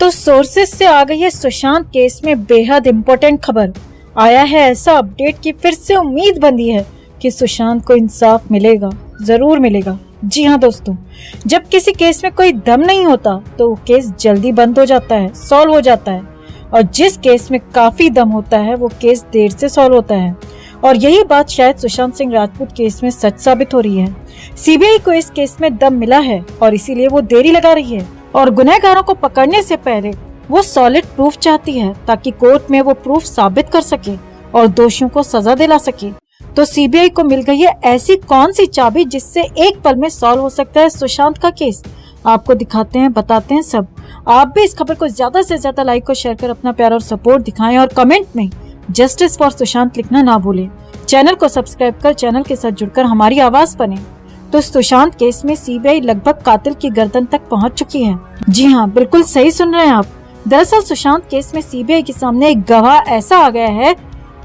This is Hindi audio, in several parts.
तो सोर्सेस से आ गई है सुशांत केस में बेहद इम्पोर्टेंट खबर। आया है ऐसा अपडेट कि फिर से उम्मीद बंधी है कि सुशांत को इंसाफ मिलेगा, जरूर मिलेगा। जी हाँ दोस्तों, जब किसी केस में कोई दम नहीं होता तो वो केस जल्दी बंद हो जाता है, सॉल्व हो जाता है, और जिस केस में काफी दम होता है वो केस देर से सॉल्व होता है। और यही बात शायद सुशांत सिंह राजपूत केस में सच साबित हो रही है। सीबीआई को इस केस में दम मिला है और इसीलिए वो देरी लगा रही है और गुनहगारों को पकड़ने से पहले वो सॉलिड प्रूफ चाहती है ताकि कोर्ट में वो प्रूफ साबित कर सके और दोषियों को सजा दिला सके। तो सीबीआई को मिल गई है ऐसी कौन सी चाबी जिससे एक पल में सॉल्व हो सकता है सुशांत का केस। आपको दिखाते हैं, बताते हैं सब। आप भी इस खबर को ज्यादा से ज्यादा लाइक और शेयर कर अपना प्यार और सपोर्ट दिखाएं और कमेंट में जस्टिस फॉर सुशांत लिखना ना भूलें। चैनल को सब्सक्राइब कर चैनल के साथ जुड़कर हमारी आवाज बने। तो सुशांत केस में सीबीआई लगभग कातिल की गर्दन तक पहुंच चुकी है। जी हाँ, बिल्कुल सही सुन रहे हैं आप। दरअसल सुशांत केस में सीबीआई के सामने एक गवाह ऐसा आ गया है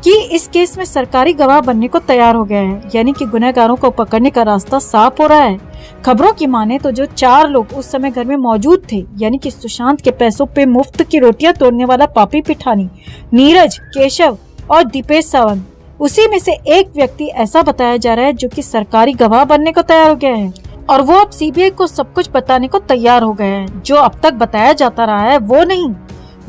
कि इस केस में सरकारी गवाह बनने को तैयार हो गया है, यानी कि गुनहगारों को पकड़ने का रास्ता साफ हो रहा है। खबरों की माने तो जो 4 लोग उस समय घर में मौजूद थे, यानी कि सुशांत के पैसों पे मुफ्त की रोटियां तोड़ने वाला पापी पिठानी, नीरज, केशव और दीपेश सावंत, उसी में से एक व्यक्ति ऐसा बताया जा रहा है जो कि सरकारी गवाह बनने को तैयार हो गया है और वो अब सीबीआई को सब कुछ बताने को तैयार हो गए हैं। जो अब तक बताया जाता रहा है वो नहीं,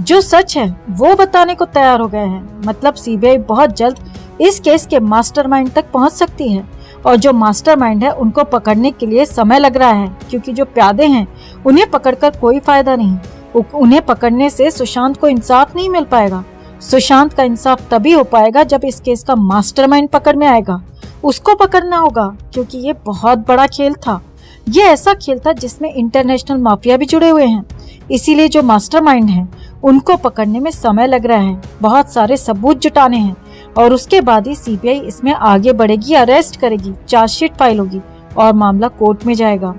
जो सच है वो बताने को तैयार हो गए हैं। मतलब सीबीआई बहुत जल्द इस केस के मास्टरमाइंड तक पहुंच सकती है और जो मास्टरमाइंड है उनको पकड़ने के लिए समय लग रहा है, क्योंकि जो प्यादे हैं उन्हें पकड़कर कोई फायदा नहीं। उन्हें पकड़ने से सुशांत को इंसाफ नहीं मिल पाएगा। सुशांत का इंसाफ तभी हो पाएगा जब इस केस का मास्टरमाइंड पकड़ में आएगा। उसको पकड़ना होगा, क्योंकि ये बहुत बड़ा खेल था। ये ऐसा खेल था जिसमें इंटरनेशनल माफिया भी जुड़े हुए हैं, इसीलिए जो मास्टरमाइंड हैं उनको पकड़ने में समय लग रहा है। बहुत सारे सबूत जुटाने हैं और उसके बाद ही सीबीआई इसमें आगे बढ़ेगी, अरेस्ट करेगी, चार्जशीट फाइल होगी और मामला कोर्ट में जाएगा।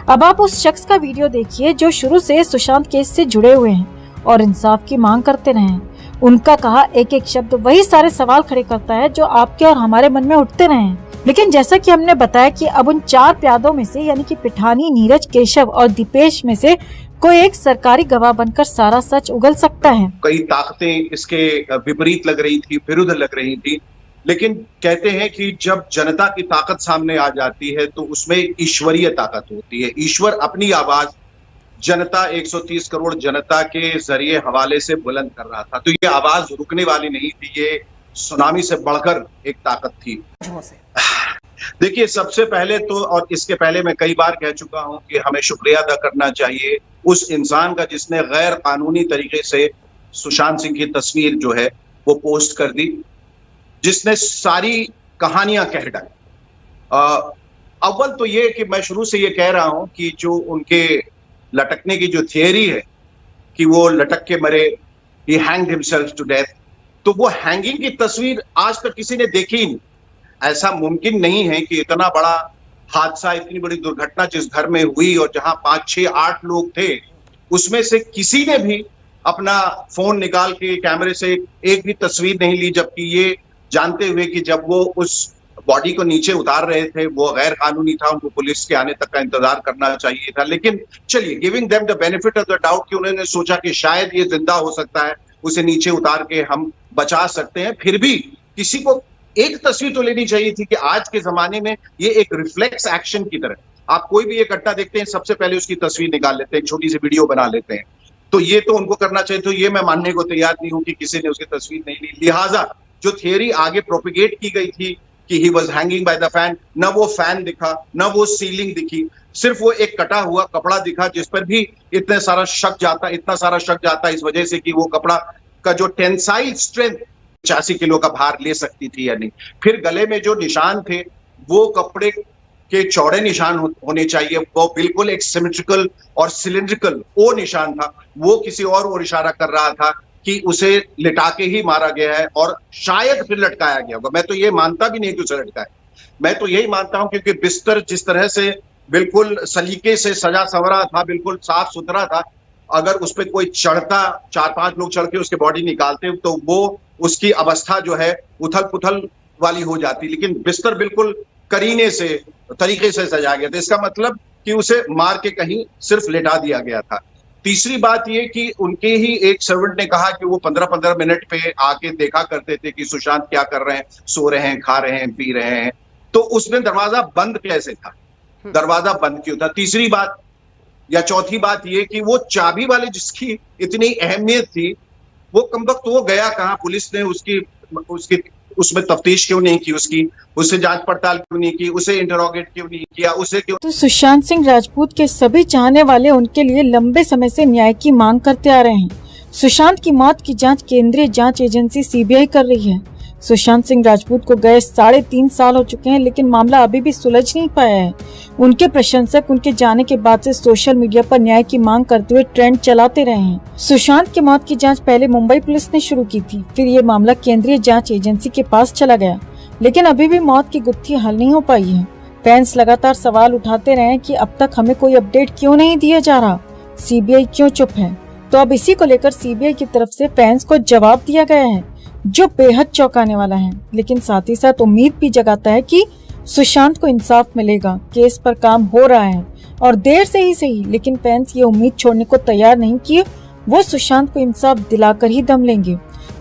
अब आप उस शख्स का वीडियो देखिए जो शुरू से सुशांत केस से जुड़े हुए हैं और इंसाफ की मांग करते रहे हैं। उनका कहा एक एक शब्द वही सारे सवाल खड़े करता है जो आपके और हमारे मन में उठते रहे हैं। लेकिन जैसा कि हमने बताया कि अब उन 4 प्यादों में से, यानी कि पिठानी, नीरज, केशव और दीपेश में से कोई एक सरकारी गवाह बनकर सारा सच उगल सकता है। कई ताकतें इसके विपरीत लग रही थी, विरुद्ध लग रही थी, लेकिन कहते हैं कि जब जनता की ताकत सामने आ जाती है तो उसमें ईश्वरीय ताकत होती है। ईश्वर अपनी आवाज जनता, 130 करोड़ जनता के जरिए हवाले से बुलंद कर रहा था। तो ये आवाज रुकने वाली नहीं थी, ये सुनामी से बढ़कर एक ताकत थी। देखिए, सबसे पहले तो, और इसके पहले मैं कई बार कह चुका हूं कि हमें शुक्रिया अदा करना चाहिए उस इंसान का जिसने गैर कानूनी तरीके से सुशांत सिंह की तस्वीर जो है वो पोस्ट कर दी, जिसने सारी कहानियां कह डाली। अव्वल तो ये कि मैं शुरू से ये कह रहा हूं कि जो उनके लटकने की जो थियरी है कि वो लटक के मरे, ही हैंग्ड हिमसेल्फ टू डेथ, तो वो हैंगिंग की तस्वीर आज तक किसी ने देखी ही नहीं। ऐसा मुमकिन नहीं है कि इतना बड़ा हादसा, इतनी बड़ी दुर्घटना जिस घर में हुई और जहां 5, 6, 8 लोग थे, उसमें से किसी ने भी अपना फोन निकाल के कैमरे से एक भी तस्वीर नहीं ली, जबकि ये जानते हुए कि जब वो उस बॉडी को नीचे उतार रहे थे वो गैर कानूनी था, उनको पुलिस के आने तक का इंतजार करना चाहिए था। लेकिन चलिए, giving them the benefit of the doubt कि उन्होंने सोचा कि शायद ये जिंदा हो सकता है, उसे नीचे उतार के हम बचा सकते हैं, फिर भी किसी को एक तस्वीर तो लेनी चाहिए थी कि आज के जमाने में ये एक रिफ्लेक्स एक्शन की तरह आप कोई भी एक घटना देखते हैं, सबसे पहले उसकी तस्वीर निकाल लेते हैं, छोटी सी वीडियो बना लेते हैं। तो ये तो उनको करना चाहिए। तो ये मैं मानने को तैयार नहीं हूं कि किसी ने उसकी तस्वीर नहीं ली। लिहाजा जो थियरी आगे प्रोपिगेट की गई थी कि he was hanging by the fan, न वो फैन दिखा, न वो सीलिंग दिखी, सिर्फ वो एक कटा हुआ कपड़ा दिखा, जिस पर भी इतना सारा शक जाता इस वजह से कि वो कपड़ा का जो टेंसाइल स्ट्रेंथ 85 किलो का भार ले सकती थी या नहीं। फिर गले में जो निशान थे वो कपड़े के चौड़े निशान होने चाहिए, वो बिल्कुल एक सिमेट्रिकल और सिलिंड्रिकल वो निशान था। वो किसी और ओर इशारा कर रहा था कि उसे लिटा के ही मारा गया है और शायद फिर लटकाया गया होगा। मैं तो ये मानता भी नहीं कि उसे लटकाया, मैं तो यही मानता हूं क्योंकि बिस्तर जिस तरह से बिल्कुल सलीके से सजा संवरा था, बिल्कुल साफ सुथरा था, अगर उस पर कोई चढ़ता, 4-5 लोग चढ़ के उसके बॉडी निकालते तो वो उसकी अवस्था जो है उथल पुथल वाली हो जाती। लेकिन बिस्तर बिल्कुल करीने से, तरीके से सजा गया था, इसका मतलब कि उसे मार के कहीं सिर्फ लेटा दिया गया था। तीसरी बात ये कि उनके ही एक सर्वेंट ने कहा कि वो 15-15 मिनट पे आके देखा करते थे कि सुशांत क्या कर रहे हैं, सो रहे हैं, खा रहे हैं, पी रहे हैं। तो उसमें दरवाजा बंद कैसे था, दरवाजा बंद क्यों था? तीसरी बात या चौथी बात ये कि वो चाबी वाले जिसकी इतनी अहमियत थी, वो कमबख्त वो गया कहाँ? पुलिस ने उसकी उसमें तफ्तीश क्यों नहीं की, उससे जांच पड़ताल क्यों नहीं की, उसे इंटरोगेट क्यों नहीं किया, उसे क्यों? तो सुशांत सिंह राजपूत के सभी चाहने वाले उनके लिए लंबे समय से न्याय की मांग करते आ रहे हैं। सुशांत की मौत की जांच केंद्रीय जांच एजेंसी सीबीआई कर रही है। सुशांत सिंह राजपूत को गए 3.5 साल हो चुके हैं, लेकिन मामला अभी भी सुलझ नहीं पाया है। उनके प्रशंसक उनके जाने के बाद से सोशल मीडिया पर न्याय की मांग करते हुए ट्रेंड चलाते रहे हैं। सुशांत की मौत की जांच पहले मुंबई पुलिस ने शुरू की थी, फिर ये मामला केंद्रीय जांच एजेंसी के पास चला गया, लेकिन अभी भी मौत की गुत्थी हल नहीं हो पाई है। फैंस लगातार सवाल उठाते रहे कि अब तक हमें कोई अपडेट क्यों नहीं दिया जा रहा, सीबीआई क्यों चुप है। तो अब इसी को लेकर सीबीआई की तरफ से फैंस को जवाब दिया गया है, जो बेहद चौंकाने वाला है, लेकिन साथ ही साथ उम्मीद भी जगाता है कि सुशांत को इंसाफ मिलेगा। केस पर काम हो रहा है और देर से ही सही, लेकिन फैंस ये उम्मीद छोड़ने को तैयार नहीं कि वो सुशांत को इंसाफ दिलाकर ही दम लेंगे।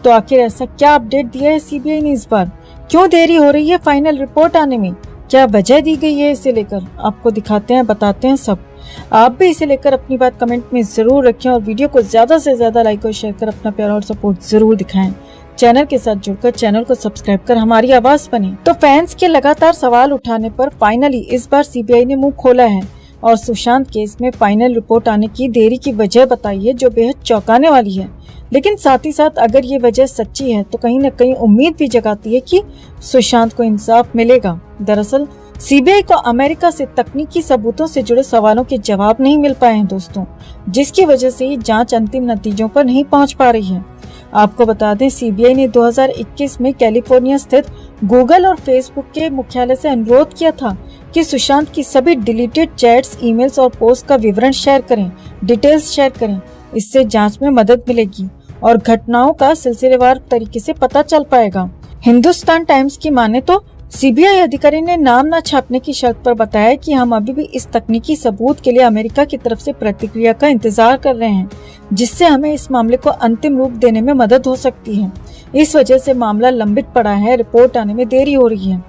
तो आखिर ऐसा क्या अपडेट दिया है सीबीआई ने इस बार? क्यों देरी हो रही है फाइनल रिपोर्ट आने में? क्या वजह दी गई है इसे लेकर? आपको दिखाते हैं, बताते हैं सब। आप भी इसे लेकर अपनी बात कमेंट में जरूर रखें और वीडियो को ज्यादा से ज्यादा लाइक और शेयर कर अपना प्यार और सपोर्ट जरूर दिखाएं। चैनल के साथ जुड़कर चैनल को सब्सक्राइब कर हमारी आवाज बने। तो फैंस के लगातार सवाल उठाने पर फाइनली इस बार सीबीआई ने मुंह खोला है और सुशांत केस में फाइनल रिपोर्ट आने की देरी की वजह बताई है, जो बेहद चौंकाने वाली है। लेकिन साथ ही साथ अगर ये वजह सच्ची है तो कहीं न कहीं उम्मीद भी जगाती है कि सुशांत को इंसाफ मिलेगा। दरअसल सीबीआई को अमेरिका से तकनीकी सबूतों से जुड़े सवालों के जवाब नहीं मिल पाए हैं दोस्तों, जिसकी वजह से ये जांच अंतिम नतीजों पर नहीं पहुंच पा रही है। आपको बता दें, सीबीआई ने 2021 में कैलिफोर्निया स्थित गूगल और फेसबुक के मुख्यालय से अनुरोध किया था कि सुशांत की सभी डिलीटेड चैट्स, ईमेल्स और पोस्ट का विवरण शेयर करें, डिटेल्स शेयर करें। इससे जांच में मदद मिलेगी और घटनाओं का सिलसिलेवार तरीके से पता चल पाएगा। हिंदुस्तान टाइम्स की माने तो सीबीआई अधिकारी ने नाम न छापने की शर्त पर बताया कि हम अभी भी इस तकनीकी सबूत के लिए अमेरिका की तरफ से प्रतिक्रिया का इंतजार कर रहे हैं, जिससे हमें इस मामले को अंतिम रूप देने में मदद हो सकती है। इस वजह से मामला लंबित पड़ा है, रिपोर्ट आने में देरी हो रही है।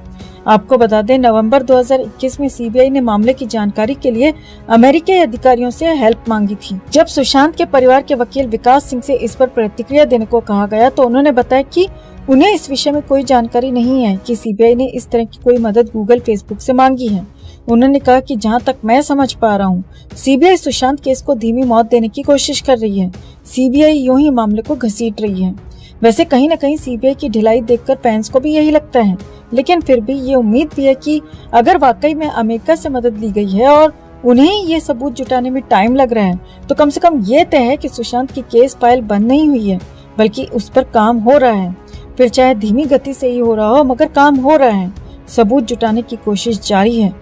आपको बता दें, नवंबर 2021 में सीबीआई ने मामले की जानकारी के लिए अमेरिकी अधिकारियों से हेल्प मांगी थी। जब सुशांत के परिवार के वकील विकास सिंह से इस पर प्रतिक्रिया देने को कहा गया तो उन्होंने बताया कि उन्हें इस विषय में कोई जानकारी नहीं है कि सीबीआई ने इस तरह की कोई मदद गूगल, फेसबुक से मांगी है। उन्होंने कहा कि जहां तक मैं समझ पा रहा हूं, सीबीआई सुशांत केस को धीमी मौत देने की कोशिश कर रही है। सीबीआई यूं ही मामले को घसीट रही है। वैसे कहीं न कहीं सीबीआई की ढिलाई देखकर फैंस को भी यही लगता है, लेकिन फिर भी ये उम्मीद भी है कि अगर वाकई में अमेरिका से मदद ली गई है और उन्हें ये सबूत जुटाने में टाइम लग रहा है, तो कम से कम ये तय है कि सुशांत की केस फाइल बंद नहीं हुई है, बल्कि उस पर काम हो रहा है। फिर चाहे धीमी गति से ही हो रहा हो, मगर काम हो रहा है। सबूत जुटाने की कोशिश जारी है।